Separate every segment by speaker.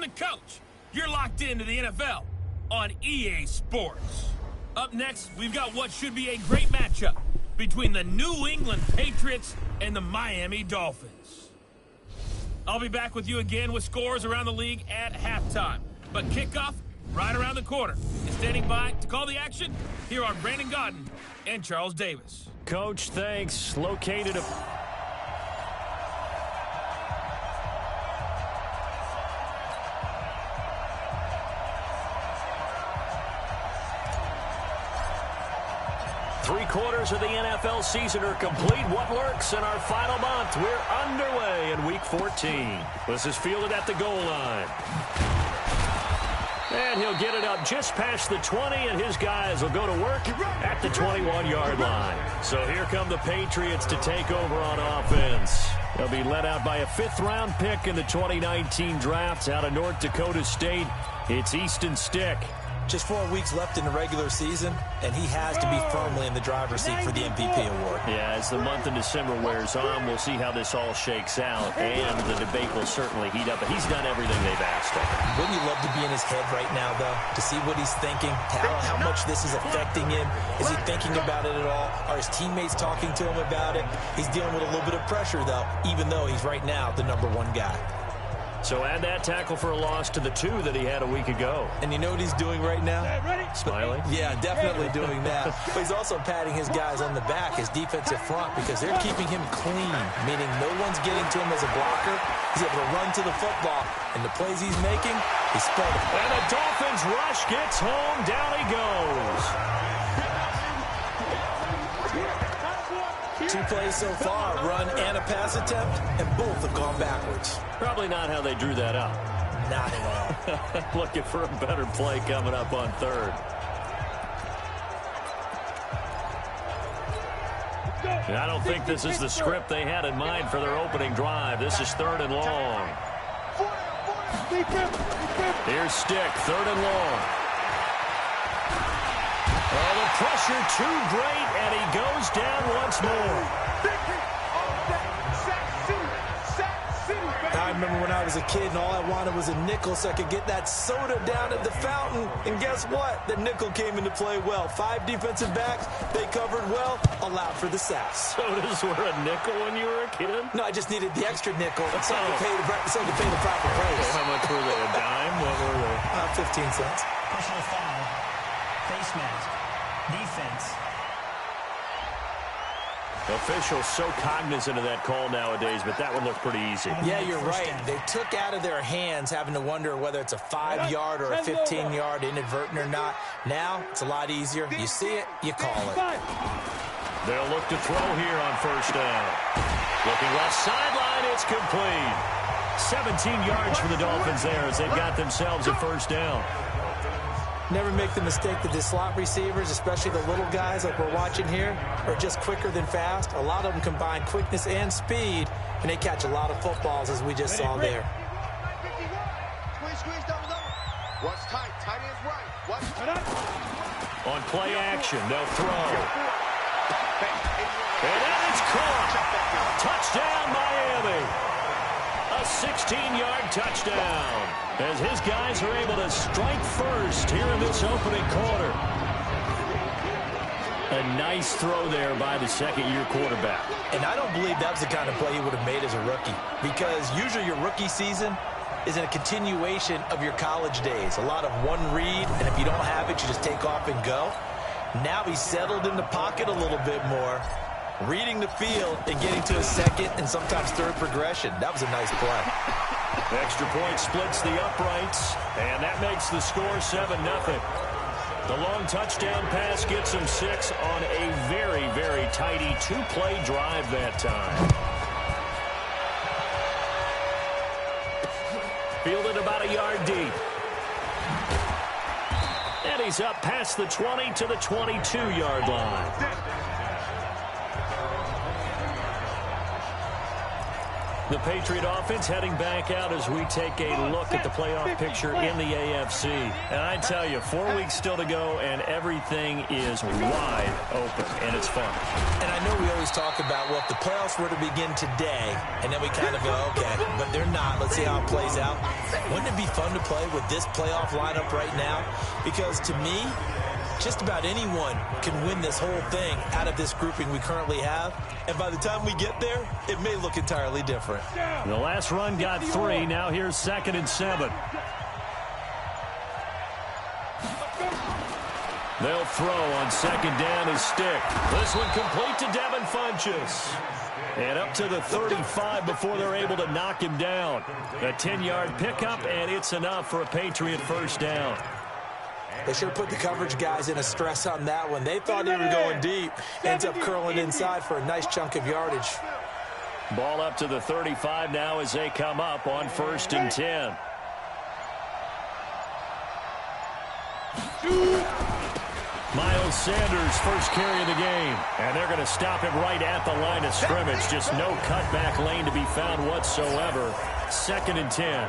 Speaker 1: the coach. You're locked into the NFL on EA Sports. Up next, we've got what should be a great matchup between the New England Patriots and the Miami Dolphins. I'll be back with you again with scores around the league at halftime. But kickoff right around the corner. And standing by to call the action, here are Brandon Godden and Charles Davis.
Speaker 2: Coach, thanks. Located a... Three-quarters of the NFL season are complete. What works in our final month? We're underway in Week 14. This is fielded at the goal line. And he'll get it up just past the 20, and his guys will go to work at the 21-yard line. So here come the Patriots to take over on offense. They'll be led out by a fifth-round pick in the 2019 draft out of North Dakota State. It's Easton Stick.
Speaker 3: Just 4 weeks left in the regular season, and he has to be firmly in the driver's seat for the MVP award.
Speaker 2: Yeah, as the month of December wears on, we'll see how this all shakes out, and the debate will certainly heat up. But he's done everything they've asked of him.
Speaker 3: Wouldn't you love to be in his head right now, though, to see what he's thinking, how much this is affecting him? Is he thinking about it at all? Are his teammates talking to him about it? He's dealing with a little bit of pressure, though, even though he's right now the #1 guy.
Speaker 2: So add that tackle for a loss to the 2 that he had a week ago.
Speaker 3: And you know what he's doing right now?
Speaker 2: Smiling?
Speaker 3: Yeah, definitely doing that. But he's also patting his guys on the back, his defensive front, because they're keeping him clean, meaning no one's getting to him as a blocker. He's able to run to the football, and the plays he's making, he's spread.
Speaker 2: And the Dolphins rush gets home. Down he goes.
Speaker 3: 2 plays so far, run and a pass attempt, and both have gone backwards.
Speaker 2: Probably not how they drew that up.
Speaker 3: Not at all.
Speaker 2: Looking for a better play coming up on third. And I don't think this is the script they had in mind for their opening drive. This is 3rd and long. Here's Stick, 3rd and long. Oh, the pressure too great, and he goes down once more.
Speaker 3: I remember when I was a kid and all I wanted was a nickel so I could get that soda down at the fountain. And guess what? The nickel came into play well. 5 defensive backs, they covered well, allowed for the sacks.
Speaker 2: Sodas were a nickel when you were a kid?
Speaker 3: No, I just needed the extra nickel so I could pay the proper price.
Speaker 2: How much were they? A dime? What were they?
Speaker 3: 15 cents.
Speaker 4: Personal foul. Face mask. Defense.
Speaker 2: Officials so cognizant of that call nowadays, but that one looked pretty easy.
Speaker 3: Yeah, you're right. They took out of their hands having to wonder whether it's a 5-yard or a 15-yard inadvertent or not. Now, it's a lot easier. You see it, you call it.
Speaker 2: They'll look to throw here on 1st down. Looking left sideline, it's complete. 17 yards for the Dolphins there as they've got themselves a 1st down.
Speaker 3: Never make the mistake that the slot receivers, especially the little guys like we're watching here, are just quicker than fast. A lot of them combine quickness and speed, and they catch a lot of footballs, as we just saw there.
Speaker 5: What's tight? Tight ends right.
Speaker 2: On play action, they'll throw. And then it's caught. Touchdown, Miami. A 16-yard touchdown as his guys are able to strike first here in this opening quarter. A nice throw there by the second-year quarterback.
Speaker 3: And I don't believe that was the kind of play he would have made as a rookie, because usually your rookie season is a continuation of your college days. A lot of one read, and if you don't have it, you just take off and go. Now he's settled in the pocket a little bit more, reading the field and getting to a second and sometimes third progression. That was a nice play.
Speaker 2: Extra point splits the uprights, and that makes the score 7-0. The long touchdown pass gets him 6 on a very, very tidy 2-play drive that time. Fielded about a yard deep. And he's up past the 20 to the 22-yard line. The Patriot offense heading back out as we take a look at the playoff picture in the AFC. And I tell you, 4 weeks still to go, and everything is wide open, and it's fun.
Speaker 3: And I know we always talk about, well, if the playoffs were to begin today, and then we kind of go, okay, but they're not. Let's see how it plays out. Wouldn't it be fun to play with this playoff lineup right now? Because to me, just about anyone can win this whole thing out of this grouping we currently have. And by the time we get there, it may look entirely different.
Speaker 2: The last run got 3. Now here's 2nd and 7. They'll throw on 2nd down his stick. This one complete to Devin Funchess. And up to the 35 before they're able to knock him down. A 10-yard pickup, and it's enough for a Patriot first down.
Speaker 3: They sure put the coverage guys in a stress on that one. They thought they were going deep. Ends up curling inside for a nice chunk of yardage.
Speaker 2: Ball up to the 35 now as they come up on 1st and 10. Miles Sanders, first carry of the game. And they're going to stop him right at the line of scrimmage. Just no cutback lane to be found whatsoever. 2nd and 10.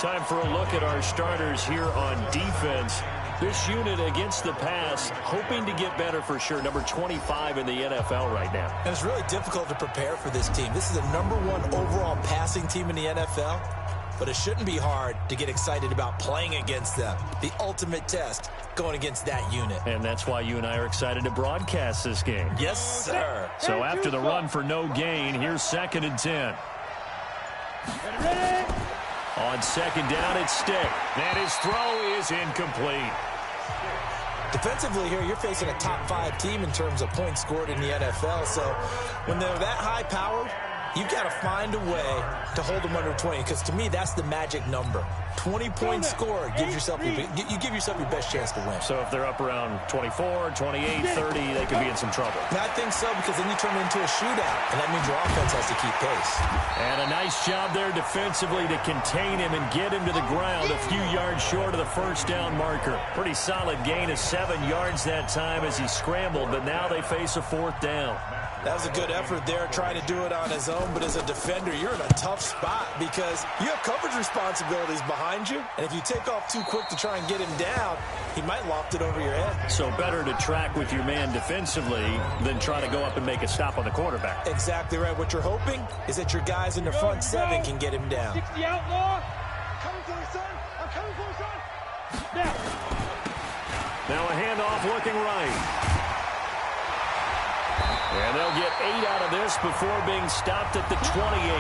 Speaker 2: Time for a look at our starters here on defense. This unit against the pass, hoping to get better for sure. Number 25 in the NFL right now.
Speaker 3: And it's really difficult to prepare for this team. This is the #1 overall passing team in the NFL. But it shouldn't be hard to get excited about playing against them. The ultimate test going against that unit.
Speaker 2: And that's why you and I are excited to broadcast this game.
Speaker 3: Yes, sir.
Speaker 2: So after the run for no gain, here's 2nd and 10. On 2nd down, it's Stick. And his throw is incomplete.
Speaker 3: Defensively here, you're facing a top 5 team in terms of points scored in the NFL. So when they're that high-powered, you've got to find a way to hold them under 20, because to me, that's the magic number. 20 points scored, you give yourself your best chance to win.
Speaker 2: So if they're up around 24, 28, 30, they could be in some trouble.
Speaker 3: And I think so, because then you turn it into a shootout, and that means your offense has to keep pace.
Speaker 2: And a nice job there defensively to contain him and get him to the ground a few yards short of the first down marker. Pretty solid gain of 7 yards that time as he scrambled, but now they face a 4th down.
Speaker 3: That was a good effort there, trying to do it on his own. But as a defender, you're in a tough spot because you have coverage responsibilities behind you. And if you take off too quick to try and get him down, he might loft it over your head.
Speaker 2: So better to track with your man defensively than try to go up and make a stop on the quarterback.
Speaker 3: Exactly right. What you're hoping is that your guys in the front 7 can get him down.
Speaker 5: 60 outlaw. Coming for the son. I'm coming for the son.
Speaker 2: Now a handoff looking right. And they'll get 8 out of this before being stopped at the 28.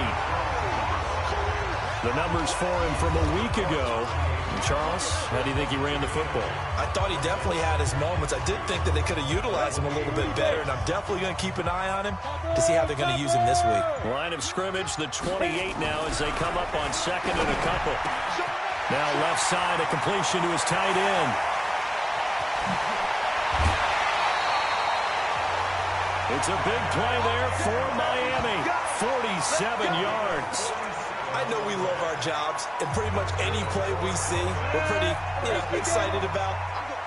Speaker 2: The numbers for him from a week ago. And Charles, how do you think he ran the football?
Speaker 3: I thought he definitely had his moments. I did think that they could have utilized him a little bit better, and I'm definitely going to keep an eye on him to see how they're going to use him this week.
Speaker 2: Line of scrimmage, the 28 now as they come up on 2nd and a couple. Now left side, a completion to his tight end. It's a big play there for Miami. 47 yards.
Speaker 3: I know we love our jobs, and pretty much any play we see, we're pretty excited about.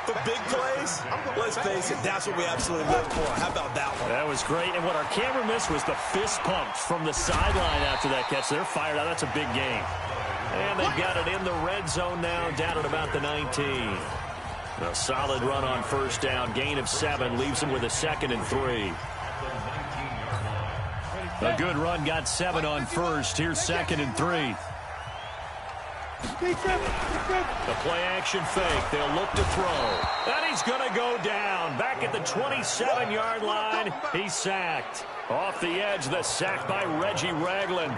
Speaker 3: But big plays, let's face it, that's what we absolutely live for. How about that one?
Speaker 2: That was great. And what our camera missed was the fist pumps from the sideline after that catch. They're fired out. That's a big game. And they've got it in the red zone now, down at about the 19. A solid run on first down. Gain of 7 leaves them with a 2nd and 3. A good run, got 7 on first. Here's 2nd and 3. The play action fake. They'll look to throw. And he's going to go down. Back at the 27-yard line. He's sacked. Off the edge, the sack by Reggie Ragland.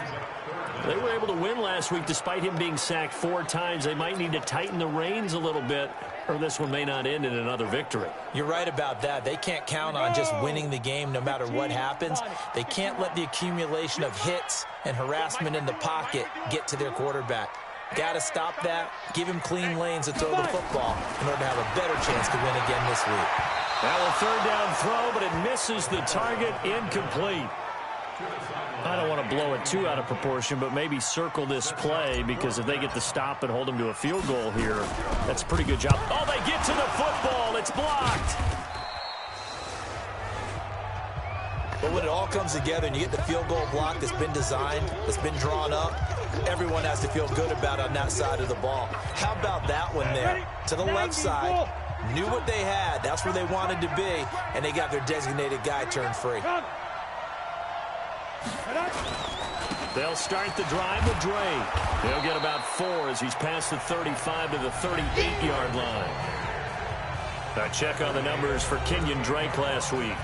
Speaker 2: They were able to win last week despite him being sacked 4 times. They might need to tighten the reins a little bit, or this one may not end in another victory.
Speaker 3: You're right about that. They can't count on just winning the game no matter what happens. They can't let the accumulation of hits and harassment in the pocket get to their quarterback. Got to stop that, give him clean lanes to throw the football in order to have a better chance to win again this week.
Speaker 2: Now a 3rd down throw, but it misses the target, incomplete. I don't want to blow it too out of proportion, but maybe circle this play, because if they get the stop and hold them to a field goal here, that's a pretty good job. Oh, they get to the football. It's blocked.
Speaker 3: But when it all comes together and you get the field goal block that's been designed, that's been drawn up, everyone has to feel good about on that side of the ball. How about that one there? To the left side, knew what they had. That's where they wanted to be, and they got their designated guy turned free.
Speaker 2: They'll start the drive with Drake. He'll get about 4 as he's past the 35 to the 38-yard line. A check on the numbers for Kenyon Drake last week.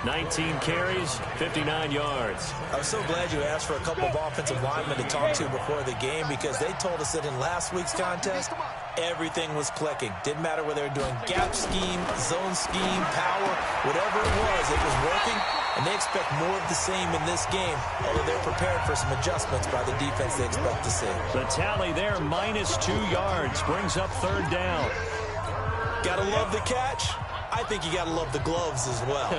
Speaker 2: 19 carries, 59 yards.
Speaker 3: I was so glad you asked for a couple of offensive linemen to talk to before the game, because they told us that in last week's contest, everything was clicking. Didn't matter whether they were doing gap scheme, zone scheme, power, whatever it was working, and they expect more of the same in this game, although they're prepared for some adjustments by the defense they expect to see.
Speaker 2: The tally there, minus 2 yards, brings up 3rd down.
Speaker 3: Gotta love the catch. I think you got to love the gloves as well.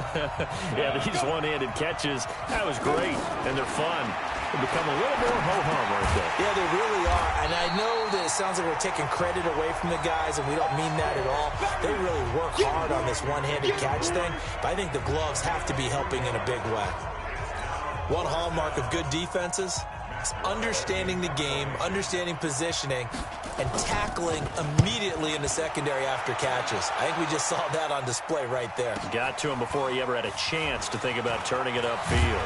Speaker 2: Yeah, these one-handed catches, that was great, and they're fun. They become a little more ho-hum, aren't they?
Speaker 3: Yeah, they really are, and I know that it sounds like we're taking credit away from the guys, and we don't mean that at all. They really work hard on this one-handed catch thing, but I think the gloves have to be helping in a big way. One hallmark of good defenses is understanding the game, understanding positioning, and tackling immediately in the secondary after catches. I think we just saw that on display right there.
Speaker 2: Got to him before he ever had a chance to think about turning it upfield.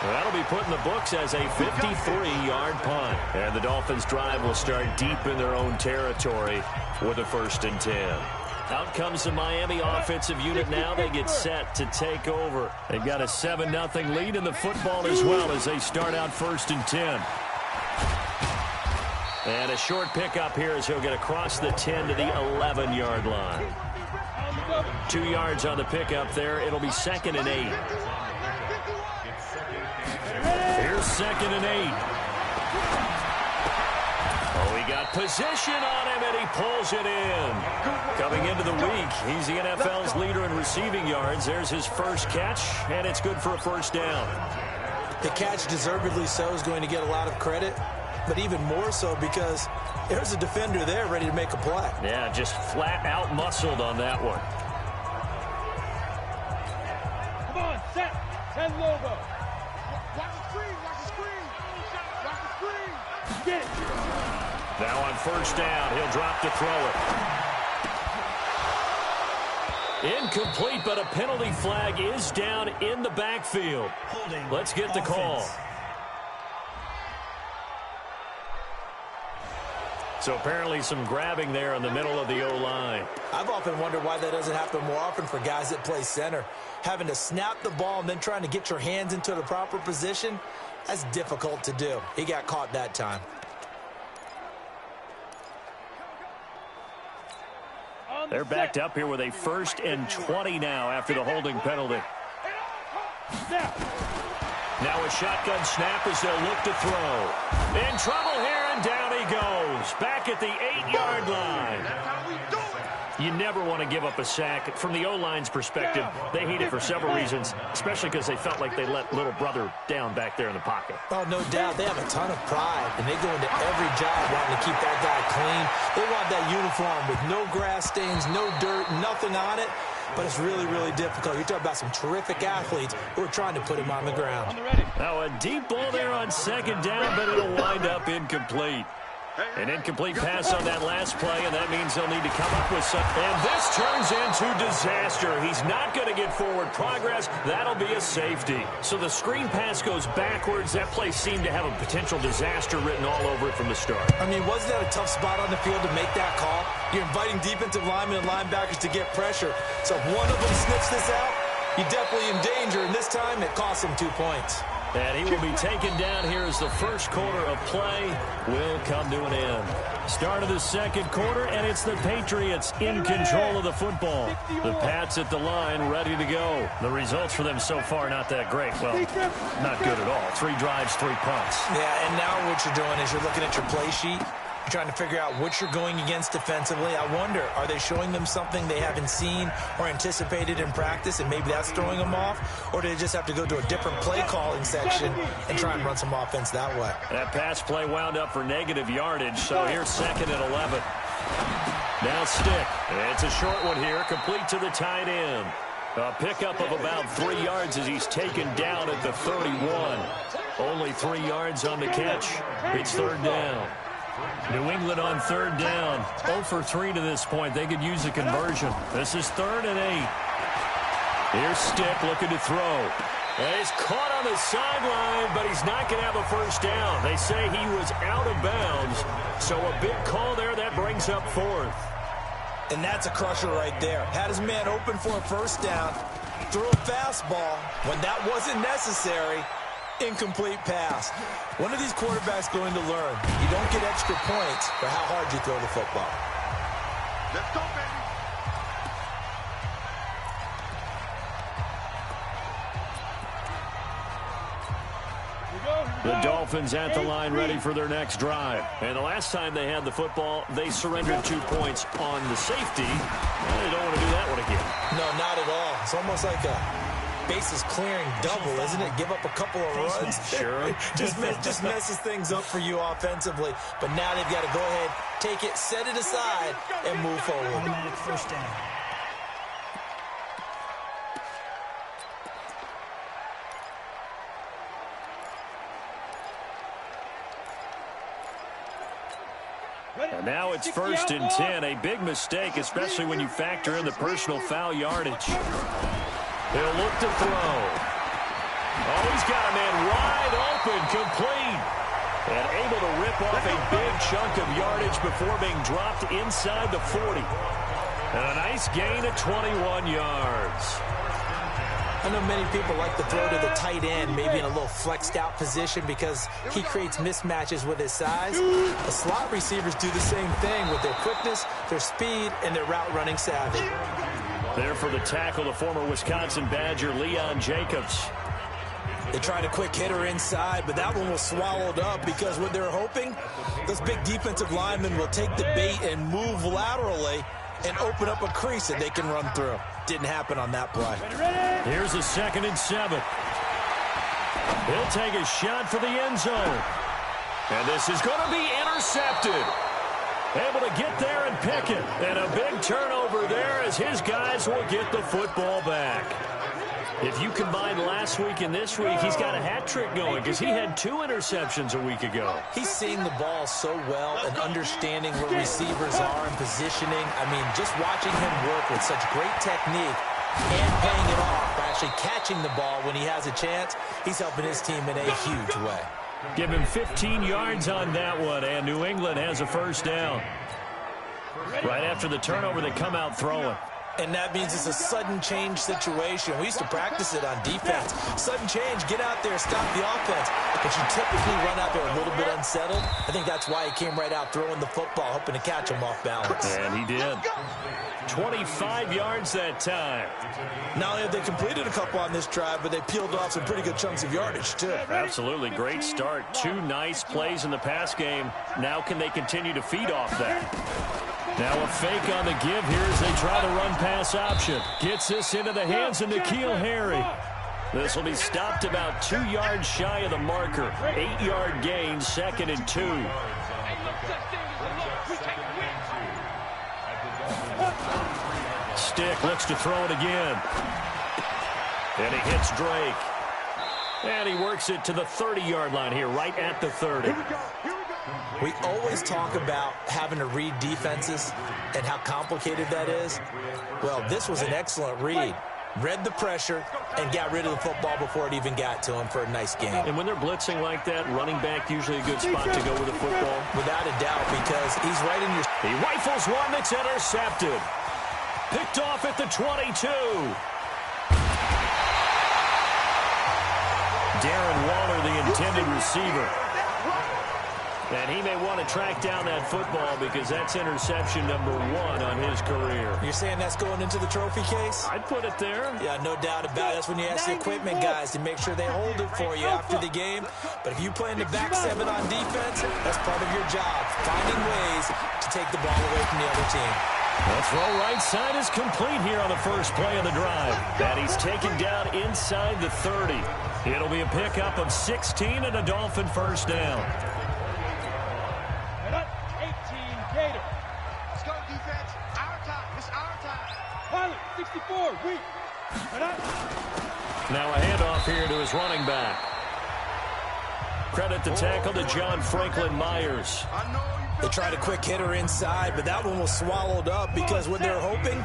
Speaker 2: Well, that'll be put in the books as a 53-yard punt. And the Dolphins' drive will start deep in their own territory with a 1st and 10. Out comes the Miami offensive unit now. They get set to take over. They've got a 7-0 lead in the football as well as they start out 1st and 10. And a short pickup here as he'll get across the 10 to the 11-yard line. 2 yards on the pickup there. It'll be 2nd and 8. Here's 2nd and 8. Oh, he got position on him, and he pulls it in. Coming into the week, he's the NFL's leader in receiving yards. There's his first catch, and it's good for a 1st down.
Speaker 3: The catch, deservedly so, is going to get a lot of credit, but even more so because there's a defender there ready to make a play.
Speaker 2: Yeah, just flat out muscled on that one.
Speaker 5: Come on, set. 10 logo. Watch the screen, watch the screen. Watch the screen. Get it.
Speaker 2: Now on 1st down, he'll drop to throw it. Incomplete, but a penalty flag is down in the backfield. Let's get the call. So apparently some grabbing there in the middle of the O-line.
Speaker 3: I've often wondered why that doesn't happen more often for guys that play center. Having to snap the ball and then trying to get your hands into the proper position, that's difficult to do. He got caught that time.
Speaker 2: They're backed up here with a 1st and 20 now after the holding penalty. Now a shotgun snap as they'll look to throw. In trouble here, and down he goes. Back at the 8-yard line. You never want to give up a sack. From the O-line's perspective, they hate it for several reasons, especially because they felt like they let little brother down back there in the pocket.
Speaker 3: Oh, no doubt. They have a ton of pride, and they go into every job wanting to keep that guy clean. They want that uniform with no grass stains, no dirt, nothing on it. But it's really, really difficult. You're talking about some terrific athletes who are trying to put him on the ground.
Speaker 2: Now a deep ball there on 2nd down, but it'll wind up incomplete. An incomplete pass on that last play, and that means they'll need to come up with something. And this turns into disaster. He's not going to get forward progress. That'll be a safety. So the screen pass goes backwards. That play seemed to have a potential disaster written all over it from the start.
Speaker 3: I mean, wasn't that a tough spot on the field to make that call? You're inviting defensive linemen and linebackers to get pressure. So if one of them sniffs this out, you're definitely in danger, and this time it costs him 2 points.
Speaker 2: And he will be taken down here as the 1st quarter of play will come to an end. Start of the 2nd quarter, and it's the Patriots in control of the football. The Pats at the line ready to go. The results for them so far not that great. Well, not good at all. 3 drives, 3 punts.
Speaker 3: Yeah, and now what you're doing is you're looking at your play sheet. You're trying to figure out what you're going against defensively. I wonder, are they showing them something they haven't seen or anticipated in practice, and maybe that's throwing them off? Or do they just have to go to a different play calling section and try and run some offense that way?
Speaker 2: That pass play wound up for negative yardage, so here's 2nd and 11. Now stick. It's a short one here, complete to the tight end. A pickup of about 3 yards as he's taken down at the 31. Only 3 yards on the catch. It's third down. New England on third down. 0 for 3 to this point. They could use a conversion. This is 3rd and 8. Here's Stick looking to throw. And he's caught on the sideline, but he's not going to have a first down. They say he was out of bounds. So a big call there. That brings up 4th.
Speaker 3: And that's a crusher right there. Had his man open for a first down. Threw a fastball when that wasn't necessary. Incomplete pass. One of these quarterbacks going to learn. You don't get extra points for how hard you throw the football.
Speaker 5: Let's go, baby.
Speaker 2: The Dolphins at the line ready for their next drive. And the last time they had the football, they surrendered 2 points on the safety. Well, they don't want to do that one again.
Speaker 3: No, not at all. It's almost like a bases clearing double, isn't it? Give up a couple of runs.
Speaker 2: Sure.
Speaker 3: just messes things up for you offensively. But now they've got to go ahead, take it, set it aside, and move forward.
Speaker 4: Automatic first down.
Speaker 2: And now it's 1st and 10. A big mistake, especially when you factor in the personal foul yardage. He'll look to throw. Oh, he's got a man wide open, complete. And able to rip off a big chunk of yardage before being dropped inside the 40. And a nice gain of 21 yards.
Speaker 3: I know many people like to throw to the tight end, maybe in a little flexed out position because he creates mismatches with his size. The slot receivers do the same thing with their quickness, their speed, and their route running savvy.
Speaker 2: There for the tackle, the former Wisconsin Badger, Leon Jacobs.
Speaker 3: They tried a quick hitter inside, but that one was swallowed up because what they're hoping, those big defensive linemen will take the bait and move laterally and open up a crease that they can run through. Didn't happen on that play.
Speaker 2: Here's a 2nd and 7. He'll take a shot for the end zone. And this is going to be intercepted. Able to get there and pick it. And a big turnover there as his guys will get the football back. If you combine last week and this week, he's got a hat trick going because he had 2 interceptions a week ago.
Speaker 3: He's seeing the ball so well and understanding where receivers are and positioning. I mean, just watching him work with such great technique and paying it off by actually catching the ball when he has a chance, he's helping his team in a huge way.
Speaker 2: Give him 15 yards on that one, and New England has a first down. Right after the turnover, they come out throwing.
Speaker 3: And that means it's a sudden change situation. We used to practice it on defense. Sudden change, get out there, stop the offense. But you typically run out there a little bit unsettled. I think that's why he came right out throwing the football, hoping to catch him off balance.
Speaker 2: And he did. 25 yards that time.
Speaker 3: Not only have they completed a couple on this drive, but they peeled off some pretty good chunks of yardage, too.
Speaker 2: Absolutely. Great start. 2 nice plays in the pass game. Now can they continue to feed off that? Now a fake on the give here as they try the run-pass option. Gets this into the hands of N'Keal Harry. This will be stopped about 2 yards shy of the marker. 8-yard gain, 2nd and 2. Stick looks to throw it again. And he hits Drake. And he works it to the 30-yard line here, right at the 30.
Speaker 3: We always talk about having to read defenses and how complicated that is. Well, this was an excellent read. Read the pressure and got rid of the football before it even got to him for a nice game.
Speaker 2: And when they're blitzing like that, running back usually a good spot to go with the football.
Speaker 3: Without a doubt, because he's right in your...
Speaker 2: He rifles one that's intercepted. Picked off at the 22. Darren Waller, the intended receiver. And he may want to track down that football because that's interception number 1 on his career.
Speaker 3: You're saying that's going into the trophy case?
Speaker 2: I'd put it there.
Speaker 3: Yeah, no doubt about it. That's when you ask the equipment guys to make sure they hold it for you after the game. But if you play in the back 7 on defense, that's part of your job, finding ways to take the ball away from the other team.
Speaker 2: The throw right side is complete here on the first play of the drive. And he's taken down inside the 30. It'll be a pickup of 16 and a Dolphin first down.
Speaker 5: 18 Gator. Let's go, defense. Our time. It's our time. Pilot, 64, weak.
Speaker 2: Now a handoff here to his running back. Credit the tackle to John Franklin Myers.
Speaker 3: They tried a quick hitter inside, but that one was swallowed up because what they're hoping,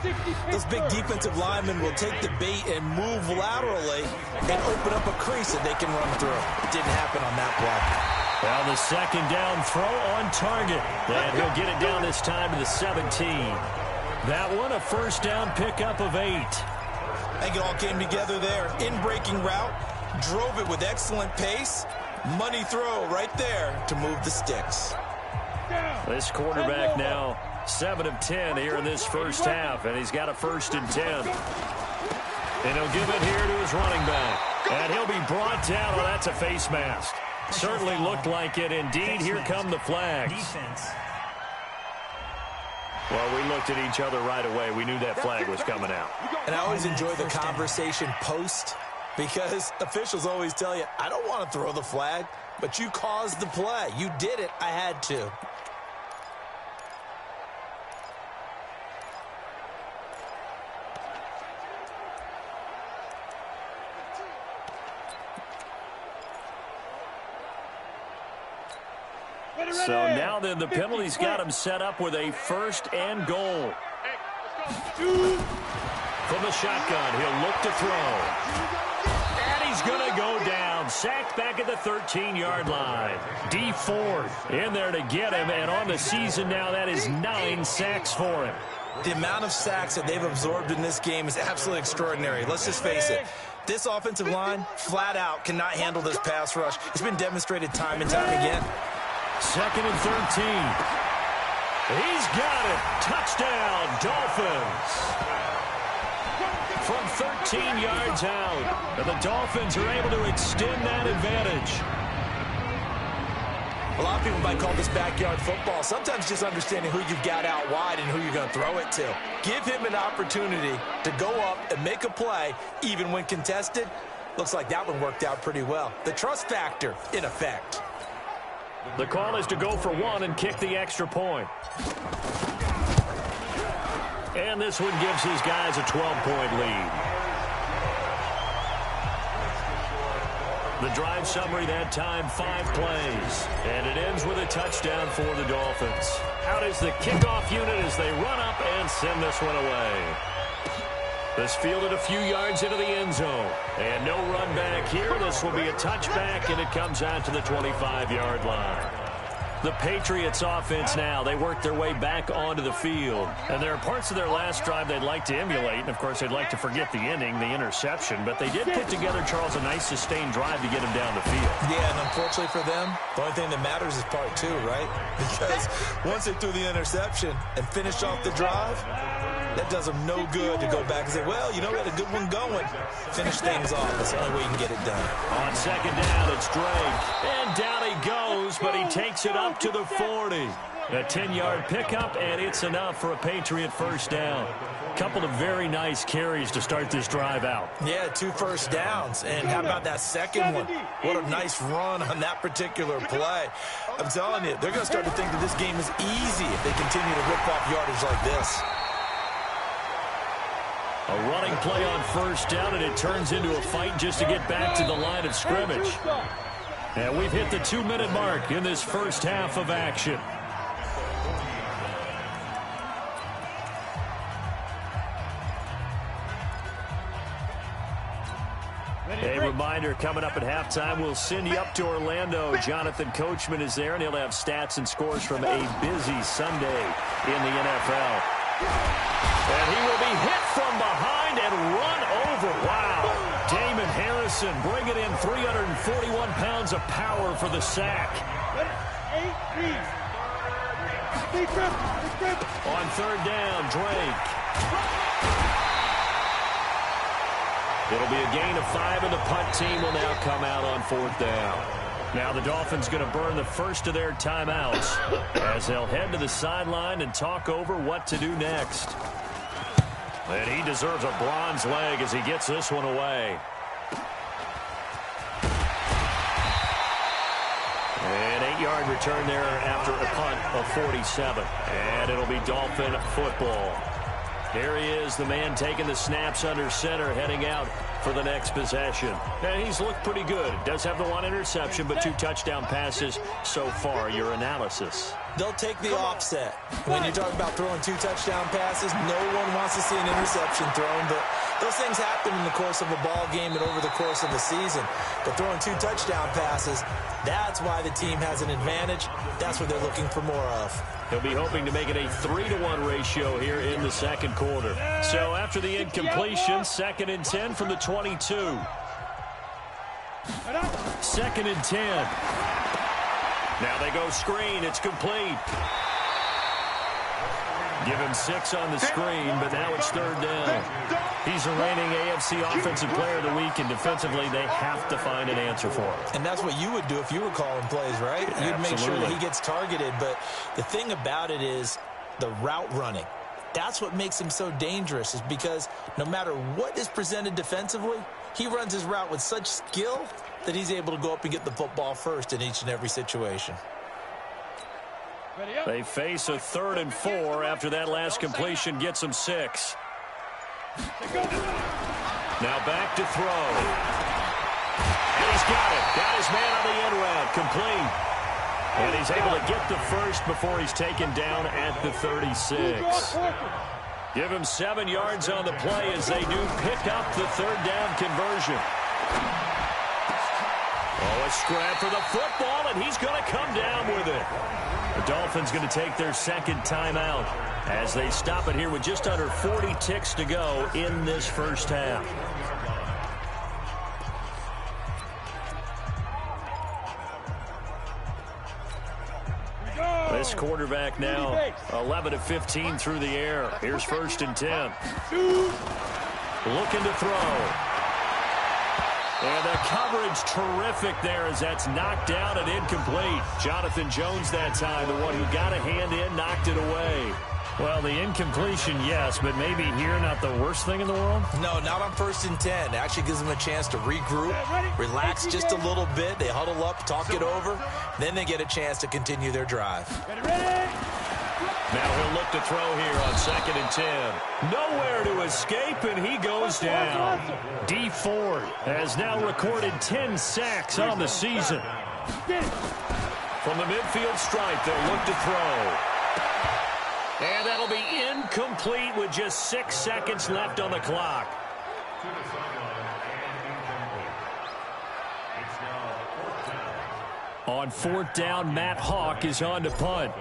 Speaker 3: those big defensive linemen will take the bait and move laterally and open up a crease that they can run through. It didn't happen on that play.
Speaker 2: Well, the second down throw on target. And he'll get it down this time to the 17. That one a first down pickup of 8.
Speaker 3: I think it all came together there. In-breaking route, drove it with excellent pace. Money throw right there to move the sticks.
Speaker 2: This quarterback now 7 of 10 here in this first half, and he's got a 1st and 10. And he'll give it here to his running back. And he'll be brought down. Well, that's a face mask. Certainly looked like it. Indeed, here come the flags. Well, we looked at each other right away. We knew that flag was coming out.
Speaker 3: And I always enjoy the conversation post because officials always tell you, I don't want to throw the flag, but you caused the play. You did it. I had to.
Speaker 2: So now then the penalty's got him set up with a 1st and goal. From the shotgun, he'll look to throw. And he's going to go down. Sacked back at the 13-yard line. D Ford in there to get him. And on the season now, that is 9 sacks for him.
Speaker 3: The amount of sacks that they've absorbed in this game is absolutely extraordinary. Let's just face it. This offensive line, flat out, cannot handle this pass rush. It's been demonstrated time and time again.
Speaker 2: 2nd and 13. He's got it. Touchdown, Dolphins. From 13 yards out. And the Dolphins are able to extend that advantage.
Speaker 3: A lot of people might call this backyard football. Sometimes just understanding who you've got out wide and who you're going to throw it to. Give him an opportunity to go up and make a play, even when contested. Looks like that one worked out pretty well. The trust factor in effect.
Speaker 2: The call is to go for 1 and kick the extra point. And this one gives his guys a 12-point lead. The drive summary that time, 5 plays. And it ends with a touchdown for the Dolphins. Out is the kickoff unit as they run up and send this one away. This fielded a few yards into the end zone. And no run back here. This will be a touchback, and it comes out to the 25-yard line. The Patriots offense now, they work their way back onto the field. And there are parts of their last drive they'd like to emulate. And, of course, they'd like to forget the ending, the interception. But they did put together, Charles, a nice sustained drive to get him down the field.
Speaker 3: Yeah, and unfortunately for them, the only thing that matters is part 2, right? Because once they threw the interception and finished off the drive, that does them no good to go back and say, well, you know, we had a good one going. Finish things off. That's the only way you can get it done.
Speaker 2: On 2nd down, it's Drake. And down he goes, but he takes it up to the 40. A 10-yard pickup, and it's enough for a Patriot first down. Couple of very nice carries to start this drive out.
Speaker 3: Yeah, 2 first downs. And how about that second one? What a nice run on that particular play. I'm telling you, they're going to start to think that this game is easy if they continue to rip off yardage like this.
Speaker 2: A running play on first down, and it turns into a fight just to get back to the line of scrimmage. And we've hit the 2-minute mark in this first half of action. A reminder, coming up at halftime, we'll send you up to Orlando. Jonathan Coachman is there, and he'll have stats and scores from a busy Sunday in the NFL. And he will be hit from behind and run over. Wow. Damon Harrison bringing in 341 pounds of power for the sack. On 3rd down, Drake. It'll be a gain of 5, and the punt team will now come out on 4th down. Now the Dolphins going to burn the first of their timeouts as they'll head to the sideline and talk over what to do next. And he deserves a bronze leg as he gets this one away. An 8-yard return there after a punt of 47. And it'll be Dolphin football. Here he is, the man taking the snaps under center, heading out for the next possession. And he's looked pretty good. Does have the one interception, but 2 touchdown passes so far. Your analysis?
Speaker 3: They'll take the offset. When you talk about throwing 2 touchdown passes, no one wants to see an interception thrown, but those things happen in the course of a ball game and over the course of a season. But throwing 2 touchdown passes, that's why the team has an advantage. That's what they're looking for more of.
Speaker 2: He'll be hoping to make it a 3-to-1 ratio here in the second quarter. So after the incompletion, 2nd and 10 from the 22. 2nd and 10. Now they go screen. It's complete. Give him 6 on the screen, but now it's 3rd down. He's the reigning AFC Offensive Player of the Week, and defensively they have to find an answer for him.
Speaker 3: And that's what you would do if you were calling plays, right? You'd make sure that he gets targeted. But the thing about it is the route running. That's what makes him so dangerous, is because no matter what is presented defensively, he runs his route with such skill that he's able to go up and get the football first in each and every situation.
Speaker 2: They face a 3rd and 4 after that last completion gets them 6. Now back to throw. And he's got it. Got his man on the end route. Complete. And he's able to get the first before he's taken down at the 36. Give him 7 yards on the play as they do pick up the 3rd down conversion. Oh, a scrap for the football, and he's going to come down with it. The Dolphins going to take their 2nd timeout as they stop it here with just under 40 ticks to go in this first half. This quarterback now 11 of 15 through the air. Here's 1st and 10. Looking to throw. And the coverage terrific there as that's knocked down and incomplete. Jonathan Jones that time, the one who got a hand in, knocked it away. Well, the incompletion, yes, but maybe here not the worst thing in the world?
Speaker 3: No, not on 1st and 10. It actually gives them a chance to regroup, relax just a little bit. They huddle up, talk it over. Then they get a chance to continue their drive.
Speaker 2: Now he'll look to throw here on 2nd and 10. Nowhere to escape, and he goes down. D Ford has now recorded 10 sacks on the season. From the midfield stripe, they'll look to throw. And that'll be incomplete with just 6 seconds left on the clock. On 4th down, Matt Hawk is on to punt.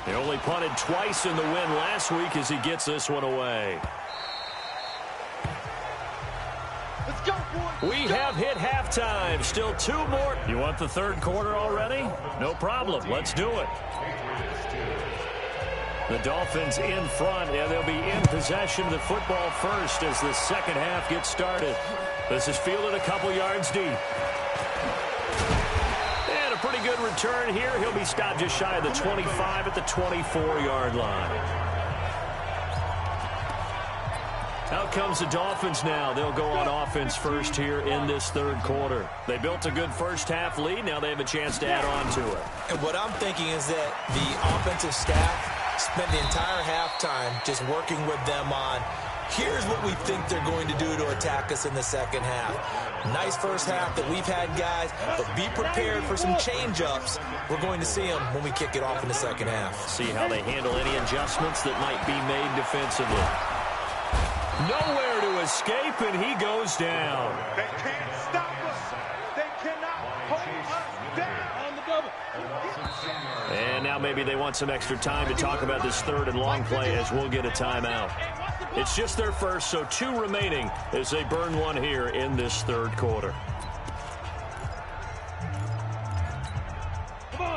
Speaker 2: They only punted twice in the win last week as he gets this one away.
Speaker 5: Let's go, boy.
Speaker 2: We have hit halftime. Still 2 more. You want the 3rd quarter already? No problem. Let's do it. The Dolphins in front, and they'll be in possession of the football first as the 2nd half gets started. This is fielded a couple yards deep. And a pretty good return here. He'll be stopped just shy of the 25 at the 24-yard line. Out comes the Dolphins now. They'll go on offense first here in this 3rd quarter. They built a good first-half lead. Now they have a chance to add on to it.
Speaker 3: And what I'm thinking is that the offensive staff spent the entire halftime just working with them on, here's what we think they're going to do to attack us in the 2nd half. Nice first half that we've had, guys, but be prepared for some change-ups. We're going to see them when we kick it off in the 2nd half.
Speaker 2: See how they handle any adjustments that might be made defensively. Nowhere to escape, and he goes down.
Speaker 5: They can't stop us. They cannot hold us down. On the double.
Speaker 2: And now maybe they want some extra time to talk about this 3rd and long play as we'll get a timeout. It's just their first, so 2 remaining as they burn one here in this 3rd quarter.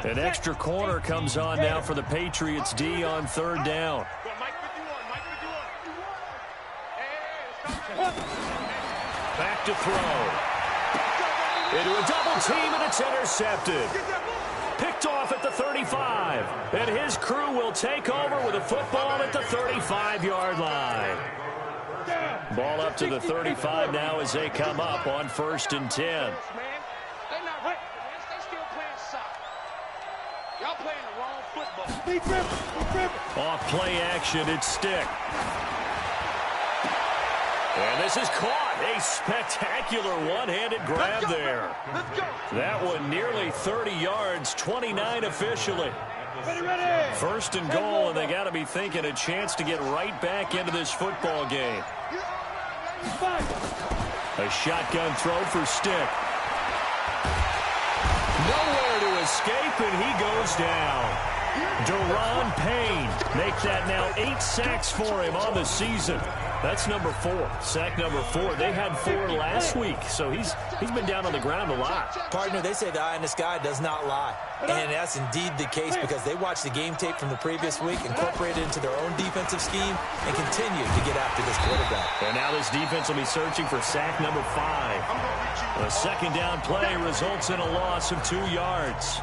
Speaker 2: An extra corner comes on now for the Patriots D on 3rd down. Back to throw. Into a double team, and it's intercepted. Picked off at the 35. And his crew will take over with a football at the 35-yard line. Ball up to the 35 now as they come up on 1st and 10.
Speaker 5: They're not right. They still playing soccer. Y'all playing the wrong
Speaker 2: Off play action, it's Stick. And this is caught. A spectacular one-handed grab there. That one nearly 30 yards, 29 officially. First and goal, and they got to be thinking a chance to get right back into this football game. A shotgun throw for Stick. Nowhere to escape, and he goes down. Deron Payne make that now 8 sacks for him on the season. That's number 4. Sack number 4. They had 4 last week, so he's been down on the ground a lot.
Speaker 3: Partner, they say the eye in the sky does not lie. And that's indeed the case because they watched the game tape from the previous week, incorporated it into their own defensive scheme, and continue to get after this quarterback.
Speaker 2: And now this defense will be searching for sack number 5. A second down play results in a loss of 2 yards.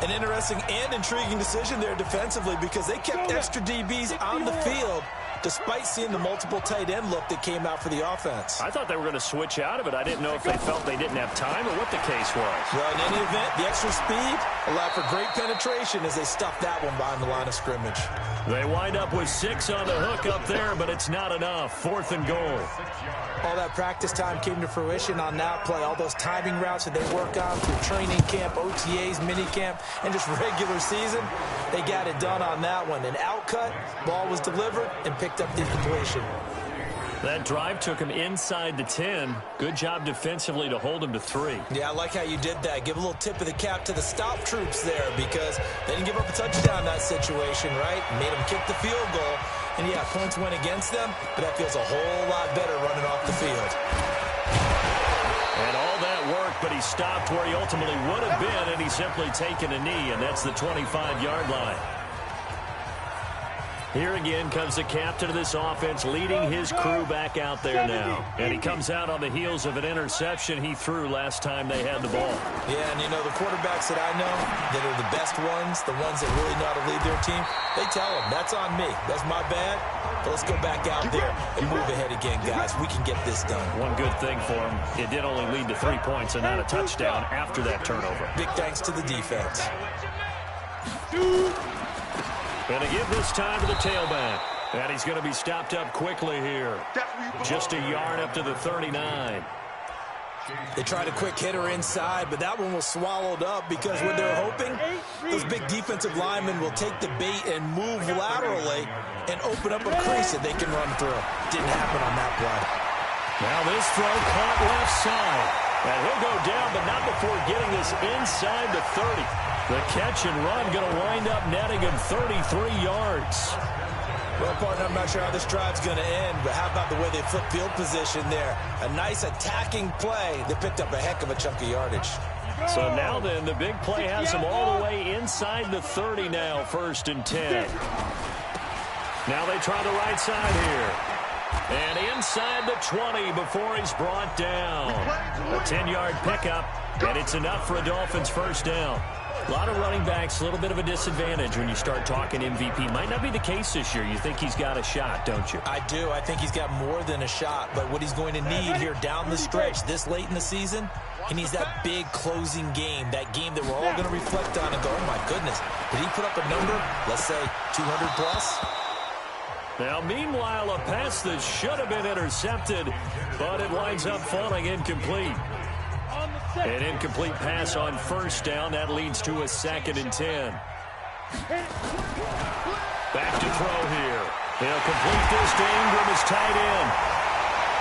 Speaker 3: An interesting and intriguing decision there defensively because they kept extra DBs on the field despite seeing the multiple tight end look that came out for the offense.
Speaker 2: I thought they were going to switch out of it. I didn't know if they felt they didn't have time or what the case was.
Speaker 3: Well, in any event, the extra speed allowed for great penetration as they stuffed that one behind the line of scrimmage.
Speaker 2: They wind up with 6 on the hook up there, but it's not enough. 4th and goal.
Speaker 3: All that practice time came to fruition on that play. All those timing routes that they work on through training camp, OTAs, mini camp, and just regular season, they got it done on that one. An outcut, ball was delivered, and picked up the completion.
Speaker 2: That drive took him inside the 10. Good job defensively to hold him to 3.
Speaker 3: Yeah, I like how you did that. Give a little tip of the cap to the stop troops there because they didn't give up a touchdown in that situation, right? Made them kick the field goal. And, yeah, points went against them, but that feels a whole lot better running off the field.
Speaker 2: And all that work, but he stopped where he ultimately would have been, and he's simply taken a knee, and that's the 25-yard line. Here again comes the captain of this offense leading his crew back out there now. And he comes out on the heels of an interception he threw last time they had the ball.
Speaker 3: Yeah, and you know, the quarterbacks that I know that are the best ones, the ones that really know how to lead their team, they tell them, that's on me. That's my bad. But let's go back out there and move ahead again, guys. We can get this done.
Speaker 2: One good thing for him, it did only lead to 3 points and not a touchdown after that turnover.
Speaker 3: Big thanks to the defense.
Speaker 2: Going to give this time to the tailback. And he's going to be stopped up quickly here. Just a yard up to the 39.
Speaker 3: They tried a quick hitter inside, but that one was swallowed up because what they're hoping, those big defensive linemen will take the bait and move laterally and open up a crease that they can run through. Didn't happen on that play.
Speaker 2: Now this throw caught left side. And he'll go down, but not before getting this inside the 30. The catch and run going to wind up netting him 33 yards.
Speaker 3: Well, partner, I'm not sure how this drive's going to end, but how about the way they flip field position there? A nice attacking play that picked up a heck of a chunk of yardage.
Speaker 2: So now then, the big play has him all the way inside the 30 now, 1st and 10. Now they try the right side here. And inside the 20 before he's brought down. A 10-yard pickup, and it's enough for a Dolphins first down. A lot of running backs, a little bit of a disadvantage when you start talking MVP. Might not be the case this year. You think he's got a shot, don't you?
Speaker 3: I do. I think he's got more than a shot. But what he's going to need here down the stretch this late in the season, he needs that big closing game, that game that we're all going to reflect on and go, oh, my goodness, did he put up a number, let's say 200 plus?
Speaker 2: Now, meanwhile, a pass that should have been intercepted, but it winds up falling incomplete. An incomplete pass on first down. That leads to a 2nd and 10. Back to throw here. He'll complete this to Ingram as tight end.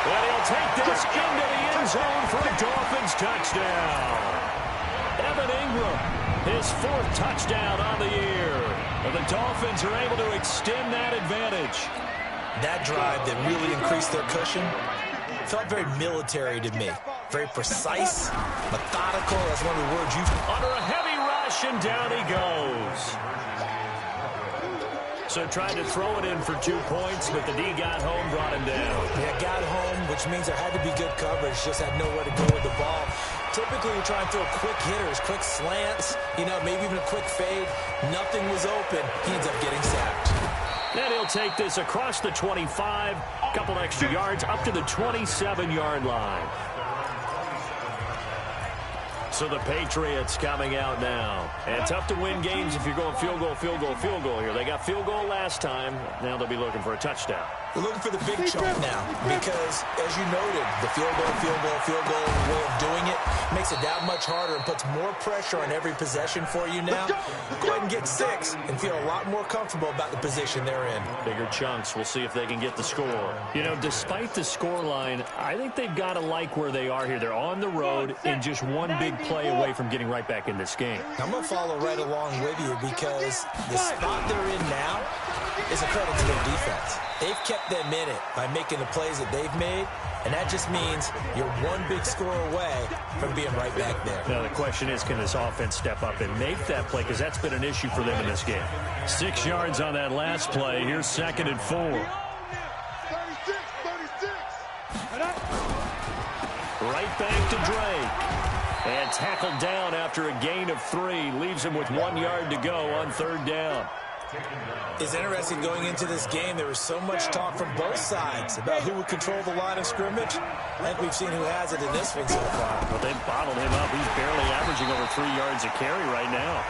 Speaker 2: And he'll take this into the end zone for a Dolphins touchdown. Evan Ingram, his 4th touchdown on the year. And the Dolphins are able to extend that advantage.
Speaker 3: That drive that really increased their cushion felt very military to me. Very precise, methodical. That's one of the words you've...
Speaker 2: Under a heavy rush, and down he goes. So tried to throw it in for 2 points, but the D got home, brought him down.
Speaker 3: Yeah, got home, which means there had to be good coverage. Just had nowhere to go with the ball. Typically, we try and throw quick hitters, quick slants, you know, maybe even a quick fade. Nothing was open. He ends up getting sacked.
Speaker 2: Then he'll take this across the 25, a couple extra yards, up to the 27-yard line. So the Patriots coming out now. And tough to win games if you're going field goal, field goal, field goal here. They got field goal last time. Now they'll be looking for a touchdown.
Speaker 3: They're looking for the big chunk now because, as you noted, the field goal way of doing it makes it that much harder and puts more pressure on every possession for you now. Go ahead and get 6 and feel a lot more comfortable about the position they're in.
Speaker 2: Bigger chunks. We'll see if they can get the score. You know, despite the score line, I think they've got to like where they are here. They're on the road and just one big play away from getting right back in this game.
Speaker 3: I'm going to follow right along with you because the spot they're in now is a credit to their defense. They've kept them in it by making the plays that they've made, and that just means you're one big score away from being right back there.
Speaker 2: Now, the question is, can this offense step up and make that play? Because that's been an issue for them in this game. 6 yards on that last play. Here's 2nd and 4.
Speaker 5: 36.
Speaker 2: Right back to Drake. And tackled down after a gain of 3. Leaves him with 1 yard to go on 3rd down.
Speaker 3: It's interesting going into this game. There was so much talk from both sides about who would control the line of scrimmage. I think we've seen who has it in this one so far.
Speaker 2: Well, they bottled him up. He's barely averaging over 3 yards a carry right now.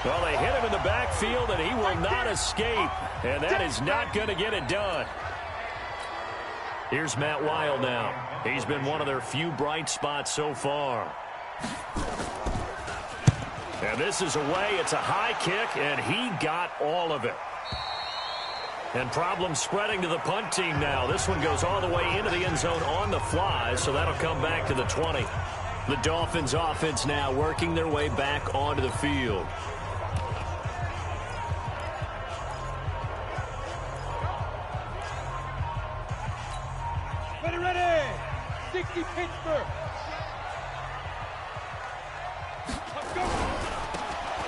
Speaker 2: Well, they hit him in the backfield, and he will not escape. And that is not going to get it done. Here's Matt Weil now. He's been one of their few bright spots so far. And this is away. It's a high kick, and he got all of it. And problems spreading to the punt team now. This one goes all the way into the end zone on the fly, so that'll come back to the 20. The Dolphins offense now working their way back onto the field.
Speaker 5: Ready. 60 Pittsburgh.